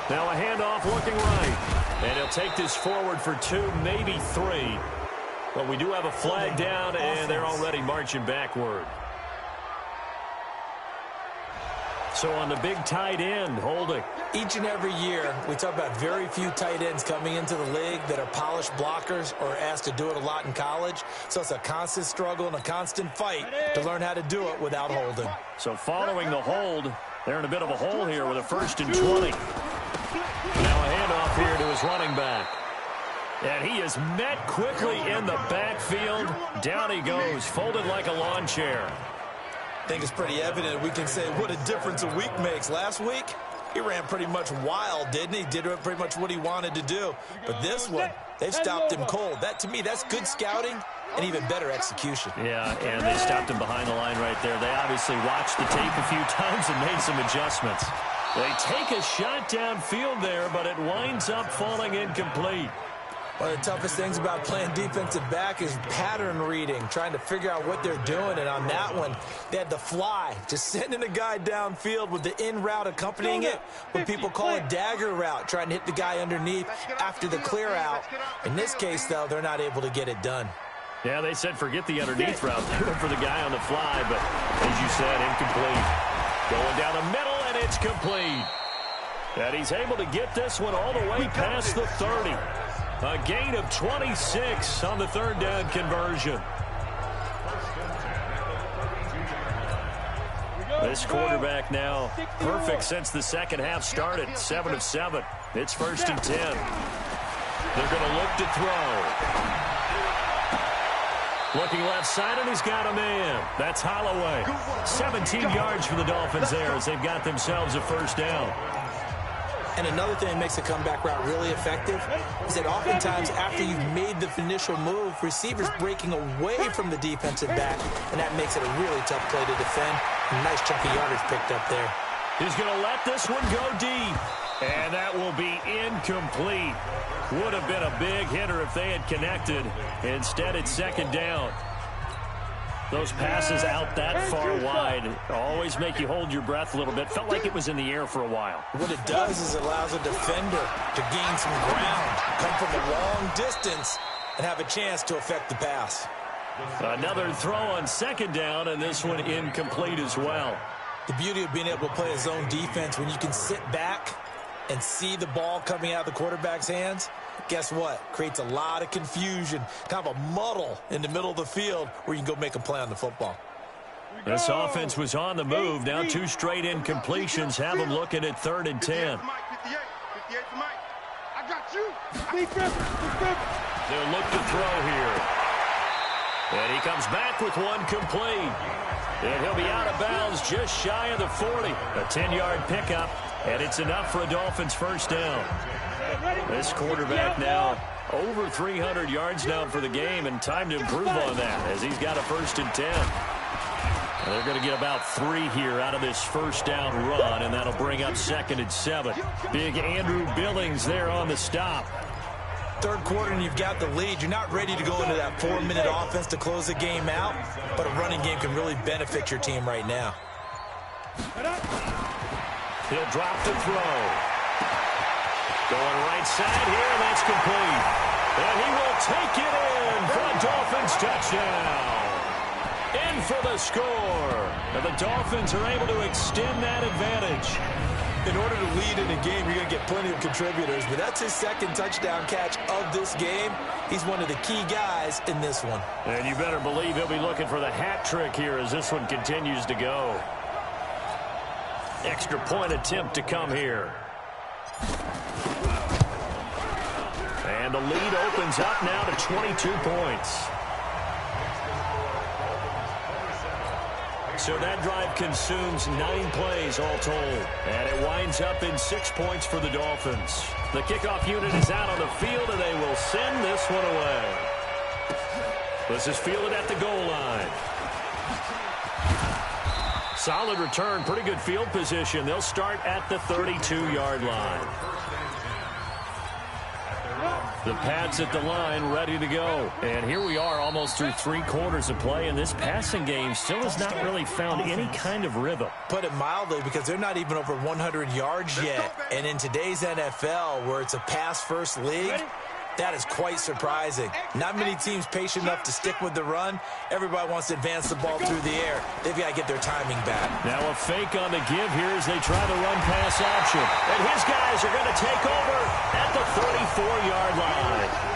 Speaker 2: Now a handoff looking right. And he'll take this forward for 2, maybe 3. But we do have a flag down, and they're already marching backward. So on the big tight end, holding.
Speaker 3: Each and every year, we talk about very few tight ends coming into the league that are polished blockers or asked to do it a lot in college. So it's a constant struggle and a constant fight to learn how to do it without holding.
Speaker 2: So following the hold, they're in a bit of a hole here with a 1st and 20. Now a handoff here to his running back. And he is met quickly in the backfield. Down he goes, folded like a lawn chair.
Speaker 3: I think it's pretty evident. We can say what a difference a week makes. Last week, he ran pretty much wild, didn't he? Did pretty much what he wanted to do. But this one, they've stopped him cold. That, to me, that's good scouting and even better execution.
Speaker 2: Yeah, and they stopped him behind the line right there. They obviously watched the tape a few times and made some adjustments. They take a shot downfield there, but it winds up falling incomplete.
Speaker 3: One of the toughest things about playing defensive back is pattern reading, trying to figure out what they're doing. And on that one, they had the fly, just sending a guy downfield with the in route accompanying it, what people call a dagger route, trying to hit the guy underneath after the clear out. In this case, though, they're not able to get it done.
Speaker 2: Yeah, they said forget the underneath route. They went for the guy on the fly, but as you said, incomplete. Going down the middle, and it's complete. And he's able to get this one all the way past the 30. A gain of 26 on the 3rd down conversion. This quarterback now perfect since the second half started. 7 of 7. It's 1st and 10. They're going to look to throw. Looking left side, and he's got a man. That's Holloway. 17 yards for the Dolphins there as they've got themselves a 1st down.
Speaker 3: And another thing that makes the comeback route really effective is that oftentimes after you've made the initial move, receivers breaking away from the defensive back, and that makes it a really tough play to defend. A nice chunk of yardage picked up there.
Speaker 2: He's going to let this one go deep. And that will be incomplete. Would have been a big hitter if they had connected. Instead, it's 2nd down. Those passes out that far wide always make you hold your breath a little bit. Felt like it was in the air for a while.
Speaker 3: What it does is it allows a defender to gain some ground, come from a long distance, and have a chance to affect the pass.
Speaker 2: Another throw on 2nd down, and this one incomplete as well.
Speaker 3: The beauty of being able to play a zone defense when you can sit back and see the ball coming out of the quarterback's hands, guess what? Creates a lot of confusion, kind of a muddle in the middle of the field where you can go make a play on the football.
Speaker 2: This offense was on the move. Now 2 straight incompletions have them looking at 3rd and 10.
Speaker 5: I got you. Defense.
Speaker 2: They'll look to throw here. And he comes back with one complete. And he'll be out of bounds just shy of the 40. A 10-yard pickup, and it's enough for a Dolphins first down. This quarterback now over 300 yards now for the game, and time to improve on that as he's got a 1st and 10. And they're going to get about 3 here out of this first down run, and that'll bring up 2nd and 7. Big Andrew Billings there on the stop.
Speaker 3: 3rd quarter and you've got the lead. You're not ready to go into that 4-minute offense to close the game out, but a running game can really benefit your team right now.
Speaker 2: He'll drop to throw. Going right side here, and that's complete. And he will take it in for a Dolphins touchdown. In for the score. And the Dolphins are able to extend that advantage.
Speaker 3: In order to lead in a game, you're going to get plenty of contributors, but that's his 2nd touchdown catch of this game. He's one of the key guys in this one.
Speaker 2: And you better believe he'll be looking for the hat trick here as this one continues to go. Extra point attempt to come here. And the lead opens up now to 22 points. So that drive consumes 9 plays all told. And it winds up in 6 points for the Dolphins. The kickoff unit is out on the field, and they will send this one away. This is fielded at the goal line. Solid return, pretty good field position. They'll start at the 32-yard line. The Pats at the line, ready to go. And here we are almost through 3 quarters of play, and this passing game still has not really found any kind of rhythm.
Speaker 3: Put it mildly, because they're not even over 100 yards yet. And in today's NFL, where it's a pass-first league, that is quite surprising. Not many teams patient enough to stick with the run. Everybody wants to advance the ball through the air. They've got to get their timing back.
Speaker 2: Now a fake on the give here as they try the run-pass option. And his guys are going to take over at the 34-yard line.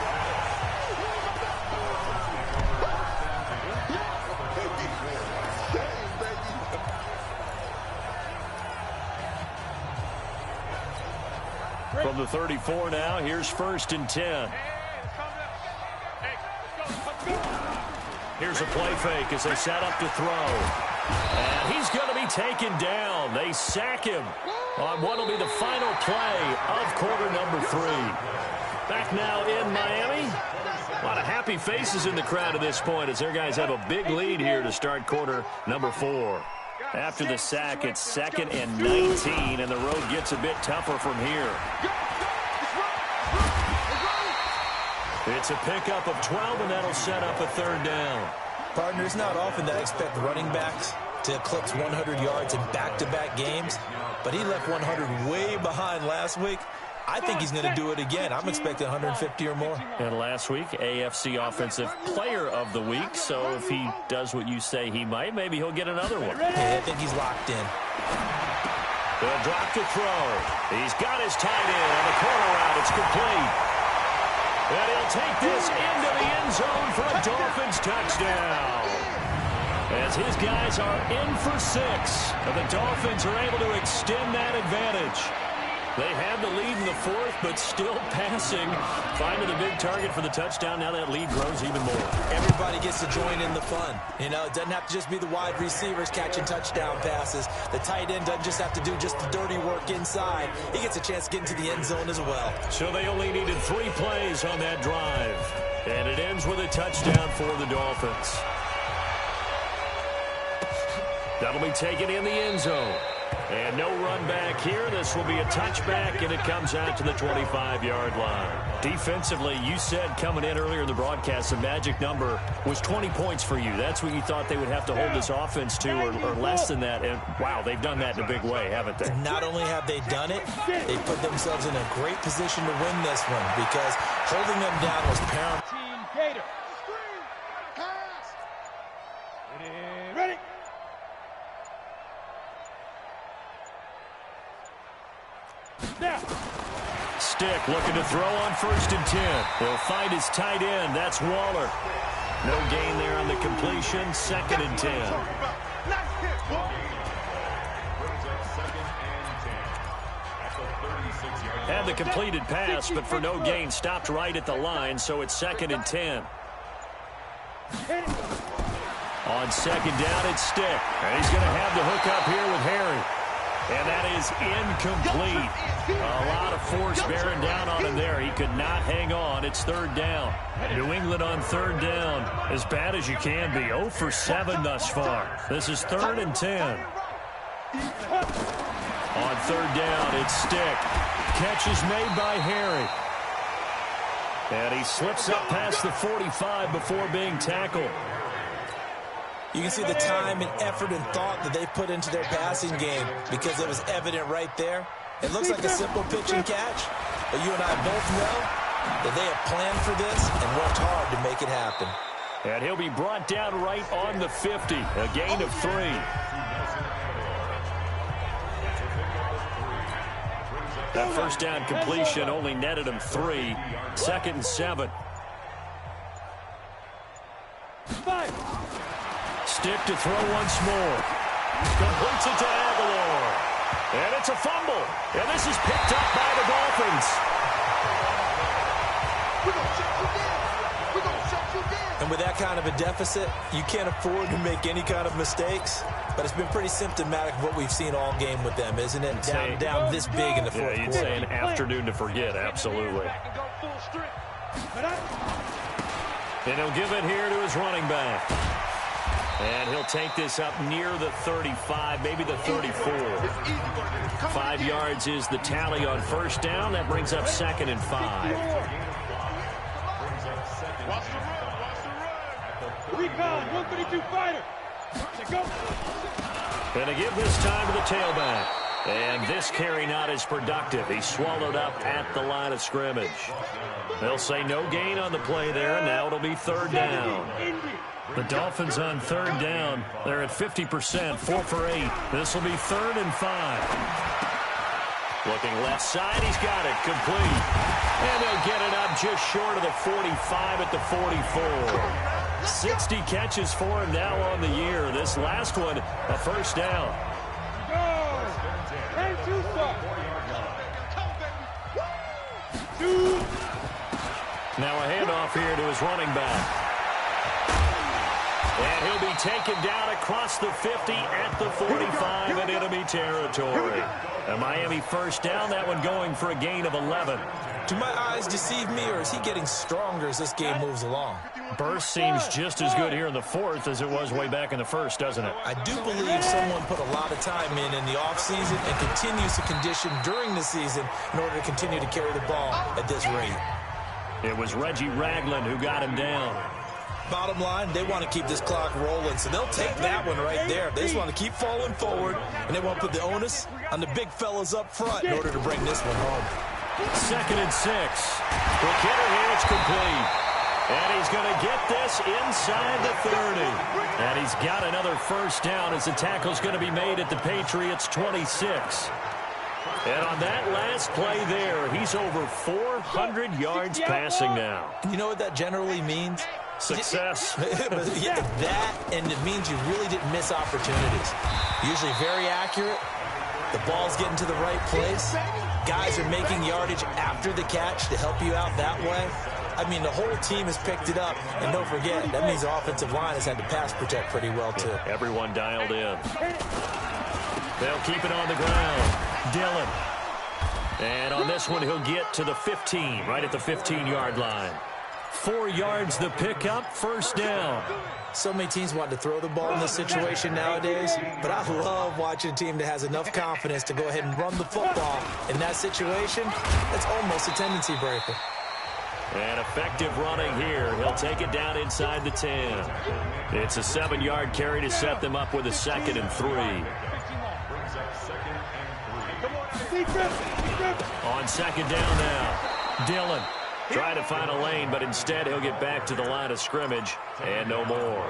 Speaker 2: From the 34 now, here's 1st and 10. Here's a play fake as they set up to throw. And he's going to be taken down. They sack him on what will be the final play of quarter number 3. Back now in Miami. A lot of happy faces in the crowd at this point as their guys have a big lead here to start quarter number 4. After the sack, it's 2nd and 19, and the road gets a bit tougher from here. It's a pickup of 12, and that'll set up a 3rd down.
Speaker 3: Partner, it's not often that I expect running backs to eclipse 100 yards in back-to-back games, but he left 100 way behind last week. I think he's going to do it again. I'm expecting 150 or more.
Speaker 2: And last week, AFC Offensive Player of the Week. So if he does what you say he might, maybe he'll get another one.
Speaker 3: Yeah, I think he's locked in.
Speaker 2: They'll drop to throw. He's got his tight end on the corner route. It's complete. And he'll take this into the end zone for a Dolphins touchdown. As his guys are in for 6. And the Dolphins are able to extend that advantage. They have the lead in the 4th, but still passing. Finding a big target for the touchdown. Now that lead grows even more.
Speaker 3: Everybody gets to join in the fun. You know, it doesn't have to just be the wide receivers catching touchdown passes. The tight end doesn't just have to do just the dirty work inside. He gets a chance to get into the end zone as well.
Speaker 2: So they only needed 3 plays on that drive. And it ends with a touchdown for the Dolphins. That'll be taken in the end zone. And no run back here. This will be a touchback, and it comes out to the 25-yard line. Defensively, you said coming in earlier in the broadcast, the magic number was 20 points for you. That's what you thought they would have to hold this offense to, or less than that. And, wow, they've done that in a big way, haven't they?
Speaker 3: Not only have they done it, they put themselves in a great position to win this one because holding them down was paramount.
Speaker 5: Team Gator. Screen. Pass. Ready. Now.
Speaker 2: Stick looking to throw on 1st and 10. He'll find his tight end. That's Waller. No gain there on the completion. 2nd and 10. the completed pass, but for no gain, stopped right at the line, so it's 2nd and 10. On 2nd down, it's Stick. And he's going to have the hook up here with Harry. And that is incomplete. A lot of force bearing down on him there. He could not hang on. It's 3rd down. New England on 3rd down. As bad as you can be. 0 for 7 thus far. This is 3rd and 10. On 3rd down, it's Stick. Catch is made by Harry. And he slips up past the 45 before being tackled.
Speaker 3: You can see the time and effort and thought that they put into their passing game because it was evident right there. It looks like a simple pitch and catch, but you and I both know that they have planned for this and worked hard to make it happen.
Speaker 2: And he'll be brought down right on the 50, a gain of 3. That first down completion only netted him 3. 2nd and 7. Stick to throw once more. Completes it to Aguilar. And it's a fumble. And this is picked up by the Dolphins.
Speaker 5: We're going to shut you down. We're going to shut you down.
Speaker 3: And with that kind of a deficit, you can't afford to make any kind of mistakes. But it's been pretty symptomatic of what we've seen all game with them, isn't it? Down this big in the fourth quarter.
Speaker 2: You'd say an afternoon to forget, absolutely. And he'll give it here to his running back. And he'll take this up near the 35, maybe the 34. 5 yards is the tally on first down. That brings up 2nd and 5.
Speaker 5: Watch the run, watch the run. Recon, 132 fighter.
Speaker 2: Going to give this time to the tailback. And this carry not as productive. He's swallowed up at the line of scrimmage. They'll say no gain on the play there, and now it'll be 3rd down. The Dolphins on 3rd down. They're at 50%, 4 for 8. This will be 3rd and 5. Looking left side, he's got it, complete. And they'll get it up just short of the 45 at the 44. 60 catches for him now on the year. This last one, a first down. Now a handoff here to his running back. And he'll be taken down across the 50 at the 45 in enemy territory. A Miami first down, that one going for a gain of 11.
Speaker 3: Do my eyes deceive me, or is he getting stronger as this game moves along?
Speaker 2: Burst seems just as good here in the 4th as it was way back in the 1st, doesn't it?
Speaker 3: I do believe someone put a lot of time in the offseason and continues to condition during the season in order to continue to carry the ball at this rate.
Speaker 2: It was Reggie Ragland who got him down.
Speaker 3: Bottom line, they want to keep this clock rolling, so they'll take that one right there. They just want to keep falling forward, and they want to put the onus on the big fellas up front in order to bring this one home.
Speaker 2: 2nd and 6. Quick hitter here, it's complete. And he's going to get this inside the 30. And he's got another first down as the tackle's going to be made at the Patriots' 26. And on that last play there, he's over 400 yards passing now.
Speaker 3: You know what that generally means?
Speaker 2: Success.
Speaker 3: Yeah, that, and it means you really didn't miss opportunities. Usually very accurate. The ball's getting to the right place. Guys are making yardage after the catch to help you out that way. I mean, the whole team has picked it up. And don't forget, that means the offensive line has had to pass protect pretty well, too.
Speaker 2: Everyone dialed in. They'll keep it on the ground. Dillon. And on this one, he'll get to the 15, right at the 15-yard line. 4 yards the pickup, first down.
Speaker 3: So many teams want to throw the ball in this situation nowadays, but I love watching a team that has enough confidence to go ahead and run the football. In that situation, it's almost a tendency breaker.
Speaker 2: And effective running here. He'll take it down inside the 10. It's a 7-yard carry to set them up with a 2nd and 3. On 2nd down now, Dillon. Trying to find a lane, but instead he'll get back to the line of scrimmage and no more.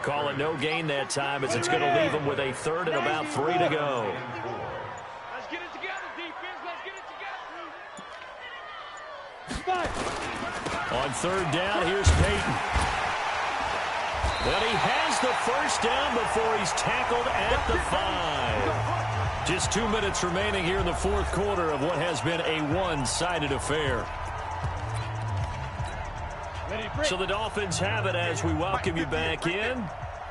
Speaker 2: Call it no gain that time as it's going to leave him with a 3rd and about 3 to go.
Speaker 5: Let's get it together, defense. Let's get it together.
Speaker 2: On 3rd down, here's Peyton. And he has the first down before he's tackled at the 5. Just 2 minutes remaining here in the fourth quarter of what has been a one-sided affair. So the Dolphins have it as we welcome you back in.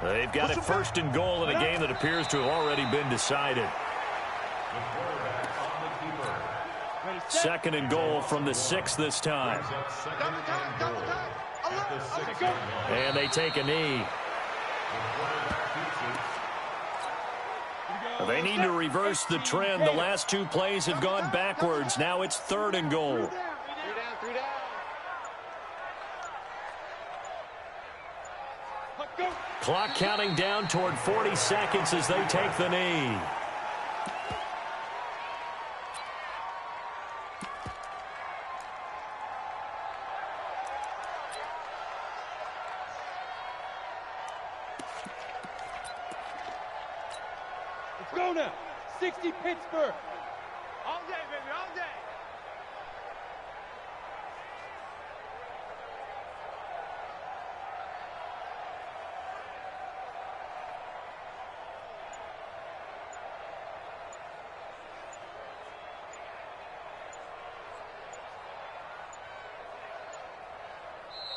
Speaker 2: They've got it first and goal in a game that appears to have already been decided. Second and goal from the 6 this time. And they take a knee. They need to reverse the trend. The last 2 plays have gone backwards. Now it's third and goal. Clock counting down toward 40 seconds as they take the knee.
Speaker 5: Let's go now. 60 Pittsburgh. All day, baby, all day.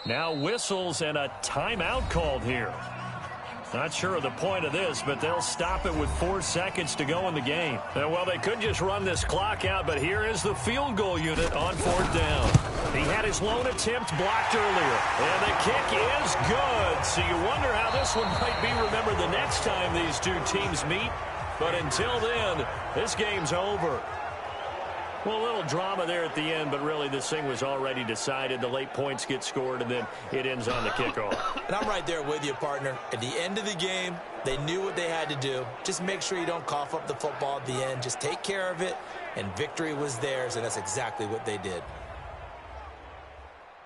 Speaker 2: Now whistles and a timeout called here. Not sure of the point of this, but they'll stop it with 4 seconds to go in the game. Well, they could just run this clock out, but here is the field goal unit on 4th down. He had his lone attempt blocked earlier, and the kick is good. So you wonder how this one might be remembered the next time these two teams meet. But until then, this game's over. Well, a little drama there at the end, but really this thing was already decided. The late points get scored, and then it ends on the kickoff.
Speaker 3: And I'm right there with you, partner. At the end of the game, they knew what they had to do. Just make sure you don't cough up the football at the end. Just take care of it, and victory was theirs, and that's exactly what they did.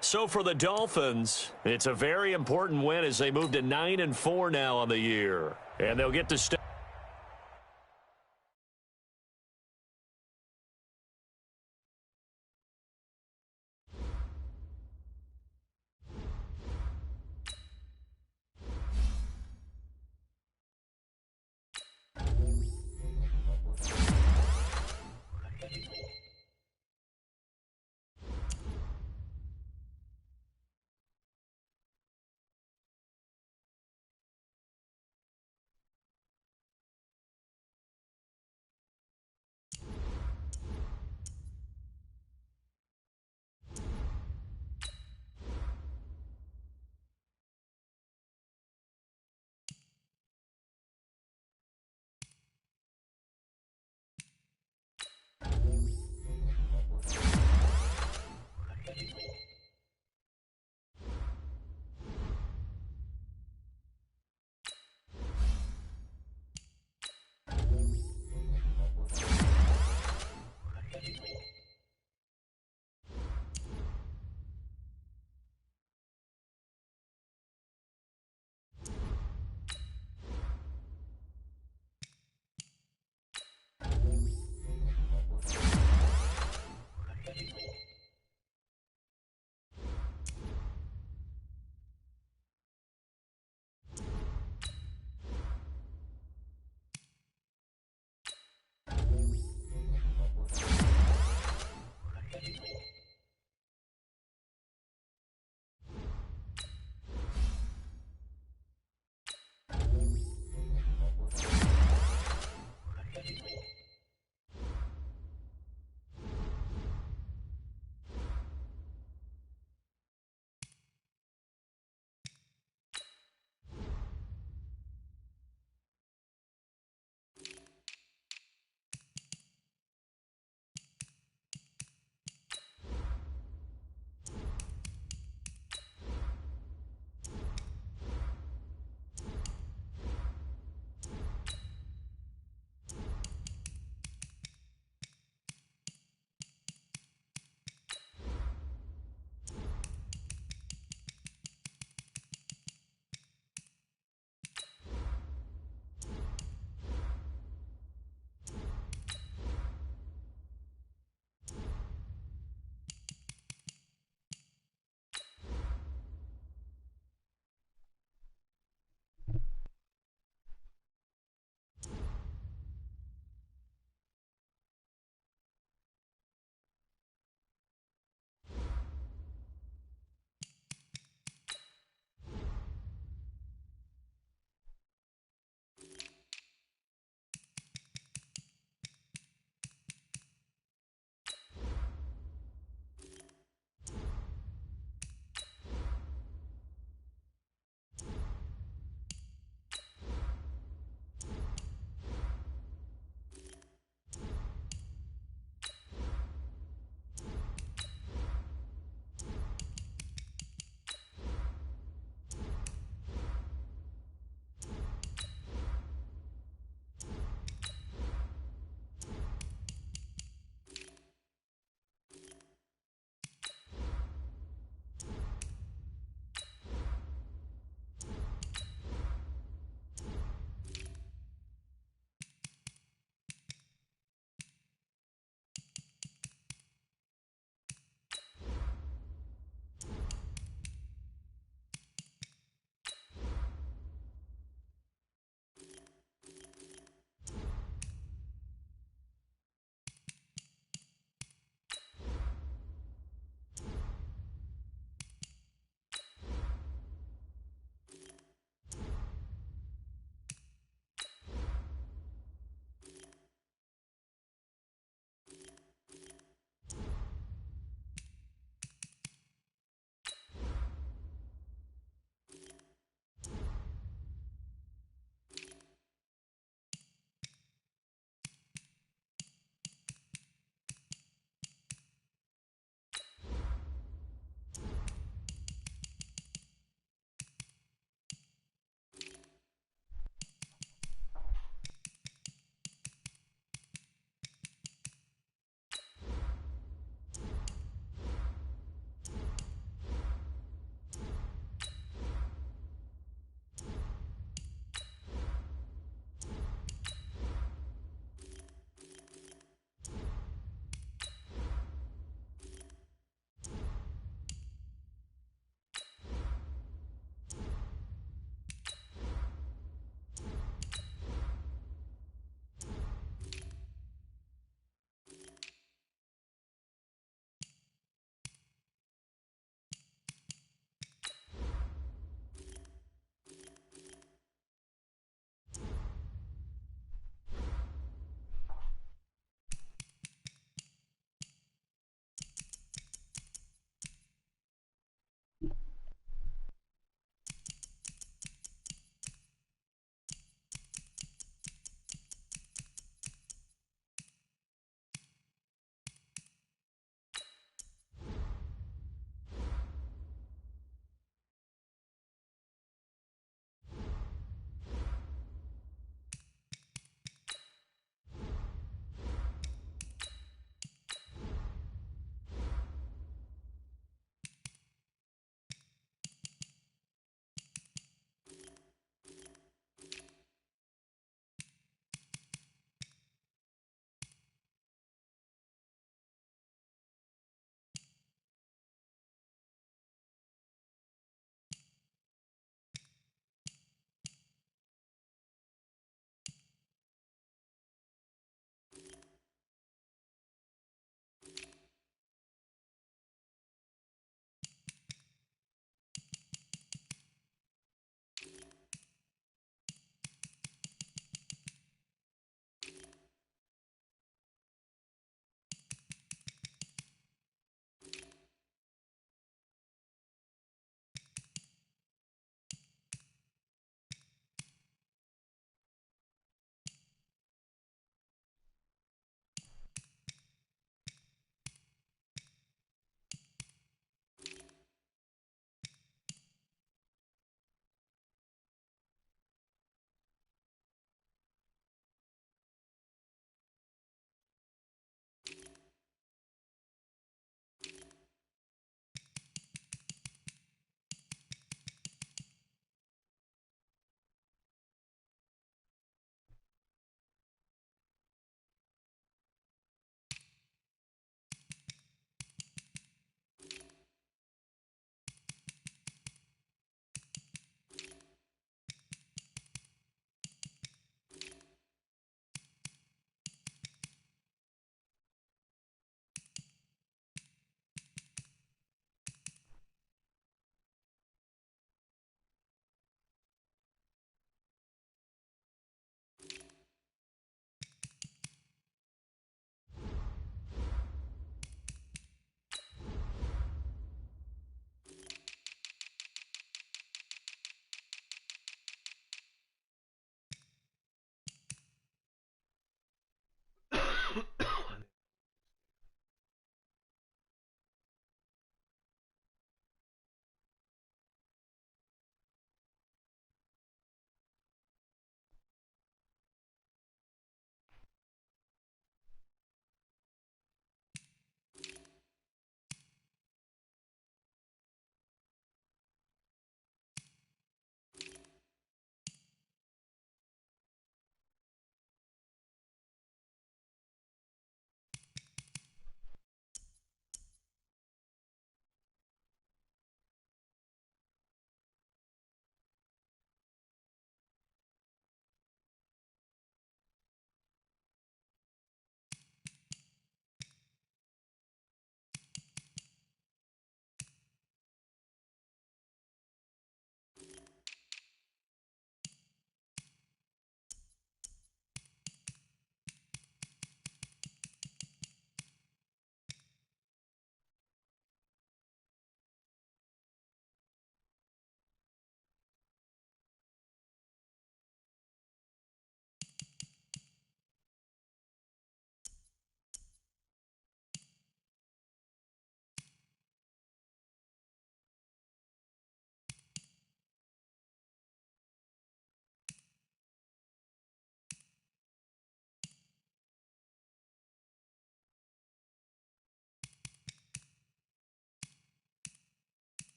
Speaker 2: So for the Dolphins, it's a very important win as they move to 9-4 now on the year. And they'll get to stay